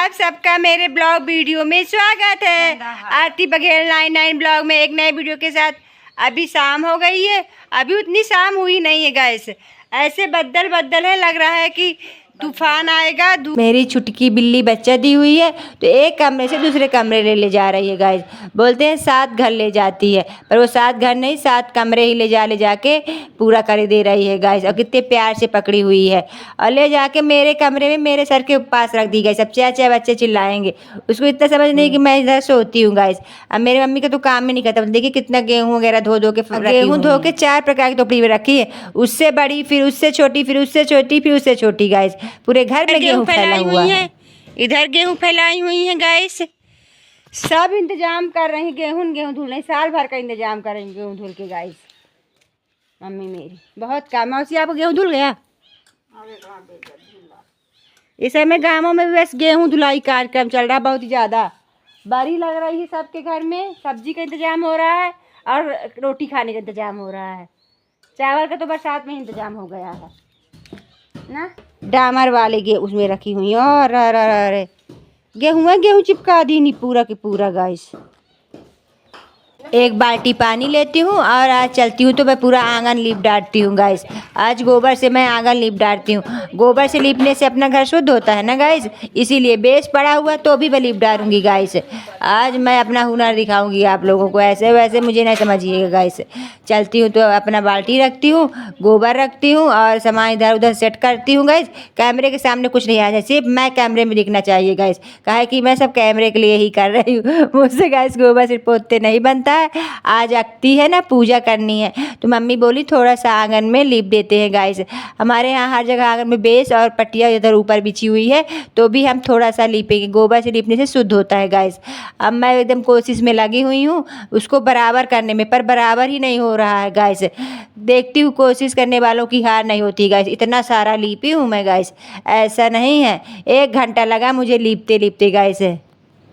आप सबका मेरे ब्लॉग वीडियो में स्वागत है। आरती बघेल 99 ब्लॉग में एक नए वीडियो के साथ। अभी शाम हो गई है, अभी उतनी शाम हुई नहीं है गाइस। ऐसे बद्दल बद्दल है, लग रहा है कि तूफान आएगा। मेरी छुटकी बिल्ली बच्चा दी हुई है तो एक कमरे से दूसरे कमरे ले जा रही है गाइस। बोलते हैं 7 घर ले जाती है, पर वो 7 घर नहीं 7 कमरे ही ले जाके पूरा कर दे रही है गाइस। और कितने प्यार से पकड़ी हुई है और ले जाके मेरे कमरे में मेरे सर के पास रख दी गाइस। अब चाहे बच्चे चिल्लाएंगे, उसको इतना समझ नहीं कि मैं इधर सोती हूँ गाइस। अब मेरी मम्मी का तो काम ही नहीं करता। देखिए कितना गेहूँ वगैरह धो के गेहूँ धो के 4 प्रकार की टोकरी में रखी है, उससे बड़ी, फिर उससे छोटी, फिर उससे छोटी, फिर उससे छोटी गाइस। पूरे घर में गेहूं फैला हुआ है। इधर गेहूं फैलाई हुई है गाइस। सब इंतजाम कर रही है, गेहूं धुल रही, साल भर का इंतजाम कर रही गेहूं धुल के गाइस। मम्मी मेरी बहुत काम। मौसी आपको गेहूं धुल गया? इस समय गाँवों में भी बस गेहूं धुलाई कार्यक्रम चल रहा है, बहुत ही ज्यादा बारी लग रही है सबके घर में। सब्जी का इंतजाम हो रहा है और रोटी खाने का इंतजाम हो रहा है। चावल का तो बरसात में इंतजाम हो गया है ना। डामर वाले गेहूँ उसमें रखी हुई है। और अरे गेहूँ चिपका दी नहीं पूरा के पूरा गाइस। एक बाल्टी पानी लेती हूँ और आज चलती हूँ तो मैं पूरा आंगन लीप डालती हूँ गाइस। आज गोबर से मैं आंगन लीप डालती हूँ। गोबर से लीपने से अपना घर शुद्ध होता है ना गाइस, इसीलिए बेस पड़ा हुआ तो भी मैं लीप डालूंगी गाइस। आज मैं अपना हुनर दिखाऊंगी आप लोगों को, ऐसे वैसे मुझे नहीं समझिएगा गाइस। चलती हूँ तो अपना बाल्टी रखती हूँ, गोबर रखती हूँ और सामान इधर उधर सेट करती हूँ गाइस। कैमरे के सामने कुछ नहीं आ जाए, सिर्फ मैं कैमरे में दिखना चाहिए गाइस। काहे कि मैं सब कैमरे के लिए ही कर रही हूँ। मुझसे गाइस गोबर से पोतते नहीं बनता है। आज अगती है ना, पूजा करनी है तो मम्मी बोली थोड़ा सा आंगन में लीप देते हैं गाइस। हमारे यहाँ हर जगह आंगन में बेस और पट्टियाँ इधर ऊपर बिछी हुई है तो भी हम थोड़ा सा लीपेंगे। गोबर से लीपने से शुद्ध होता है गाइस। अब मैं एकदम कोशिश में लगी हुई हूँ उसको बराबर करने में, पर बराबर ही नहीं हो रहा है गाइस। देखती हूँ कोशिश करने वालों की हार नहीं होती गाइस। इतना सारा लीपी हूँ मैं गाइस, ऐसा नहीं है। 1 घंटा लगा मुझे लीपते लीपते गाइस।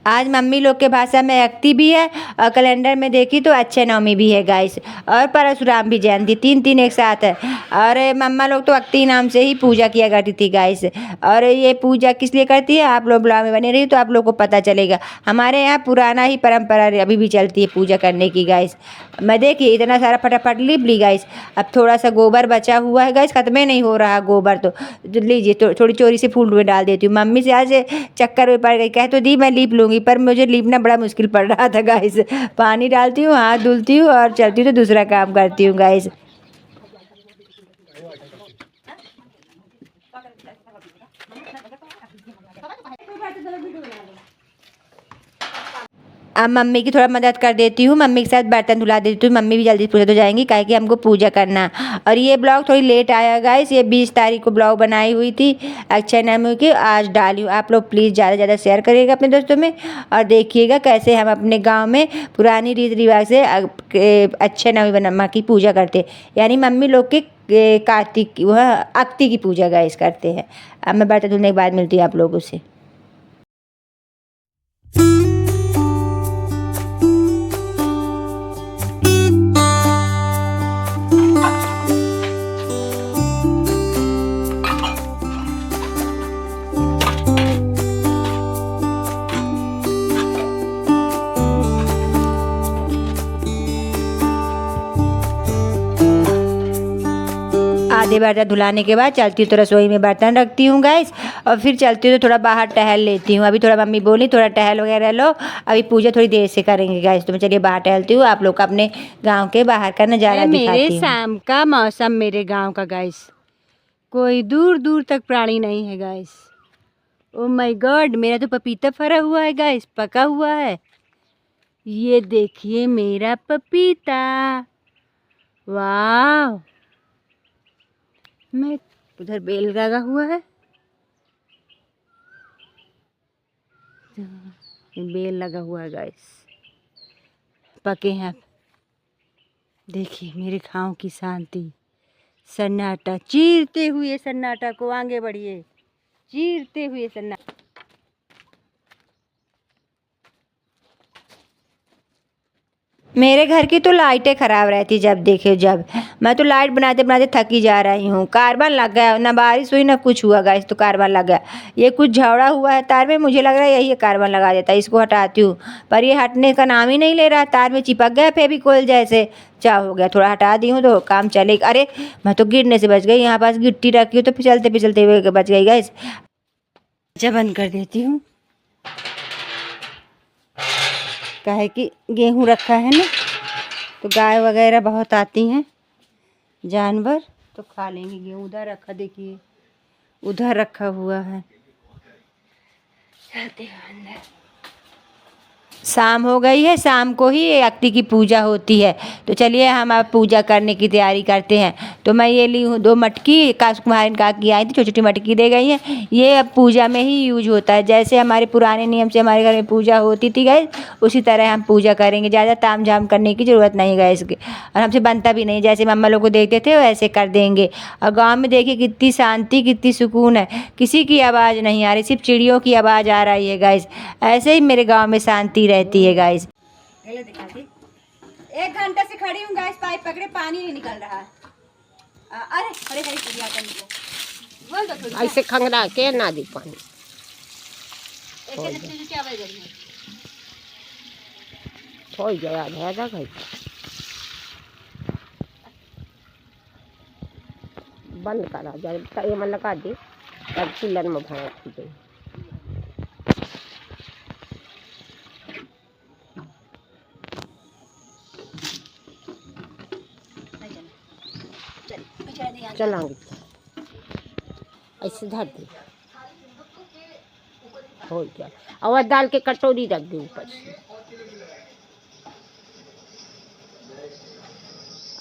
आज मम्मी लोग के भाषा में अक्ति भी है और कैलेंडर में देखी तो अच्छे नवमी भी है गाइस। और परशुराम भी जयंती, 3 एक साथ है। और मम्मा लोग तो अक्ति नाम से ही पूजा किया करती थी गाइस। और ये पूजा किस लिए करती है आप लोग ब्लॉग में बने रही तो आप लोग को पता चलेगा। हमारे यहाँ पुराना ही परंपरा अभी भी चलती है पूजा करने की गाइस। मैं देखिए इतना सारा फटाफट लिप ली गाइस। अब थोड़ा सा गोबर बचा हुआ है गाइस, खत्म नहीं हो रहा गोबर तो लीजिए थोड़ी चोरी से फूल में डाल देती हूँ। मम्मी से आज चक्कर में पड़ गई, कह तो दी मैं लीप लूँगी पर मुझे लीपना बड़ा मुश्किल पड़ रहा था गाइस। पानी डालती हूँ, हाथ धुलती हूँ और चलती हूँ तो दूसरा काम करती हूँ गाइस। अब मम्मी की थोड़ा मदद कर देती हूँ, मम्मी के साथ बर्तन धुला देती हूँ। मम्मी भी जल्दी पूजा तो जाएंगी काहे कि हमको पूजा करना। और ये ब्लॉग थोड़ी लेट आया गाइस, ये 20 तारीख को ब्लॉग बनाई हुई थी अक्षय नवमी की, आज डाली हूँ। आप लोग प्लीज़ ज़्यादा से ज़्यादा शेयर करिएगा अपने दोस्तों में और देखिएगा कैसे हम अपने गाँव में पुरानी रीति रिवाज से अक्षय नवमी माँ की पूजा करते, यानी मम्मी लोग के कार्तिक वह अक्ति की पूजा गाइस करते हैं। अब मैं बर्तन धुलने के बाद मिलती हूँ आप लोगों से। आधे बर्तन धुलाने के बाद चलती हूँ तो रसोई में बर्तन रखती हूँ गाइस और फिर चलती हूँ तो थोड़ा बाहर टहल लेती हूँ। अभी थोड़ा मम्मी बोली थोड़ा टहल वगैरह लो, अभी पूजा थोड़ी देर से करेंगे गाइस। तो मैं चलिए बाहर टहलती हूँ, आप लोग का अपने गांव के बाहर का नज़ारा दिखाती हूँ। मेरे शाम का मौसम मेरे गाँव का गाइस, कोई दूर दूर तक प्राणी नहीं है गाइस। ओ माय गॉड, मेरा तो पपीता फरा हुआ है गाइस, पका हुआ है। ये देखिए मेरा पपीता, वाह। मैं उधर बेल लगा हुआ है, बेल लगा हुआ है गाइस, पके हैं। देखिए मेरे गाँव की शांति, सन्नाटा, चीरते हुए सन्नाटा को आगे बढ़िए, चीरते हुए सन्नाटा। मेरे घर की तो लाइटें ख़राब रहती जब देखो जब। मैं तो लाइट बनाते बनाते थकी जा रही हूँ। कार्बन लग गया, ना बारिश हुई ना कुछ हुआ गाइस, तो कार्बन लग गया। ये कुछ झगड़ा हुआ है तार में, मुझे लग रहा है यही कार्बन लगा देता है। इसको हटाती हूँ, पर ये हटने का नाम ही नहीं ले रहा। तार में चिपक गया फेविकोल जैसे। क्या हो गया, थोड़ा हटा दी हूँ तो काम चलेगा। अरे मैं तो गिरने से बच गई। यहाँ पास गिट्टी रखी हूँ तो फिसलते फिसलते हुए बच गई गाइस। अच्छा बंद कर देती हूँ, काहे कि गेहूँ रखा है ना, तो गाय वगैरह बहुत आती हैं जानवर, तो खा लेंगे गेहूँ। उधर रखा, देखिए उधर रखा हुआ है। चलते हैं अंदर। शाम हो गई है, शाम को ही अक्ति की पूजा होती है। तो चलिए हम अब पूजा करने की तैयारी करते हैं। तो मैं ये ली हूँ 2 मटकी, कुम्हारिन काकी आई थी, छोटी छोटी मटकी दे गई हैं। ये अब पूजा में ही यूज होता है, जैसे हमारे पुराने नियम से हमारे घर में पूजा होती थी गैस, उसी तरह हम पूजा करेंगे। ज़्यादा ताम झाम करने की ज़रूरत नहीं गैस की, और हमसे बनता भी नहीं। जैसे मम्मा लोग को देखते थे वैसे कर देंगे। और गाँव में देखिए कितनी शांति, कितनी सुकून है। किसी की आवाज़ नहीं आ रही, सिर्फ चिड़ियों की आवाज़ आ रही है गैस। ऐसे ही मेरे गाँव में शांति रहती है गाइस। दिखाती 1 घंटा से खड़ी हूँ गाइस, पाइप पकड़े पानी नहीं निकल रहा है। अरे अरे अरे बोल दो थोड़ी ऐसे खंगरा के ना दी पानी। हो गया आधा घंटा बंद करा जाए, ये मन लगा दी तब चिल्लर में भरा दे। चलांगे ऐसे धर दे, हो गया। और दाल के कटोरी रख दे ऊपर से,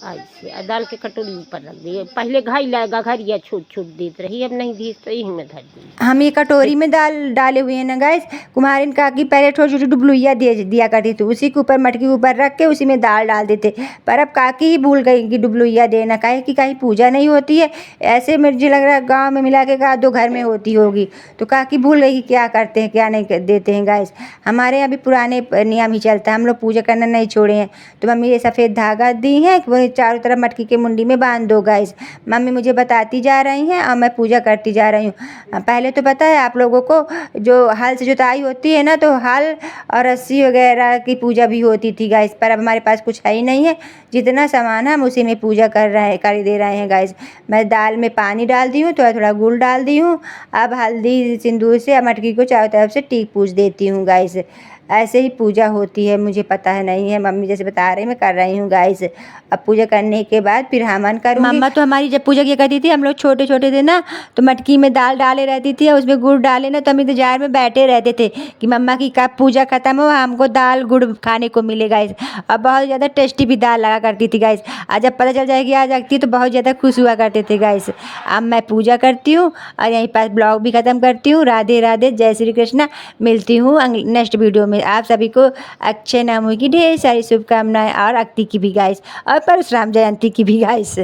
ऐसे दाल के कटोरी ऊपर रख दी। पहले घाई लगा घरिया छूट छूट देती रही, अब नहीं दी तो यही में धर दी। हम ये कटोरी में दाल डाले हुए हैं ना गाइस। कुम्हारिन काकी पहले छोटी छोटी डुबलुइया दिया करती थी, उसी के ऊपर मटकी के ऊपर रख के उसी में दाल डाल देते। पर अब काकी ही भूल गई कि डुबलुइया देना, काहे कि कहीं पूजा नहीं होती है। ऐसे मुझे लग रहा है गाँव में मिला के 2 घर में होती होगी, तो काकी भूल गई कि क्या करते हैं क्या नहीं देते हैं गाइस। हमारे यहाँ भी पुराने नियम ही चलता है, हम लोग पूजा करना नहीं छोड़े हैं। तो मम्मी ये सफ़ेद धागा दी है, वो चारों तरफ मटकी के मुंडी में बांध दो गाइस। मम्मी मुझे बताती जा रही हैं और मैं पूजा करती जा रही हूँ। पहले तो पता है आप लोगों को, जो हल से जुताई होती है ना, तो हल और रस्सी वगैरह की पूजा भी होती थी गाइस। पर अब हमारे पास कुछ है ही नहीं है, जितना सामान है हम उसी में पूजा कर दे रहे हैं गाइस। मैं दाल में पानी डाल दी हूँ, थोड़ा थोड़ा गुड़ डाल दी हूँ। अब हल्दी सिंदूर से मटकी को चारों तरफ से टीक पूछ देती हूँ गाइस। ऐसे ही पूजा होती है, मुझे पता है नहीं है, मम्मी जैसे बता रही मैं कर रही हूँ गाइस। अब पूजा करने के बाद फिर हवन करूँगी। मम्मा तो हमारी जब पूजा किया करती थी, हम लोग छोटे छोटे थे ना, तो मटकी में दाल डाले रहती थी और उसमें गुड़ डाले ना, तो हम इंतजार में बैठे रहते थे कि मम्मा की कब पूजा खत्म हो, हमको दाल गुड़ खाने को मिले गाइस। अब बहुत ज़्यादा टेस्टी भी दाल लगा करती थी गाइस। आज जब पता चल जाएगी आ जाती तो बहुत ज़्यादा खुश हुआ करते थे गाइस। अब मैं पूजा करती हूँ और यहीं पर ब्लॉग भी ख़त्म करती हूँ। राधे राधे, जय श्री कृष्णा। मिलती हूँ नेक्स्ट वीडियो में। आप सभी को अक्षय नामों की ढेर सारी शुभकामनाएं, और अक्ति की भी गाइस, और परशुराम जयंती की भी गाइस।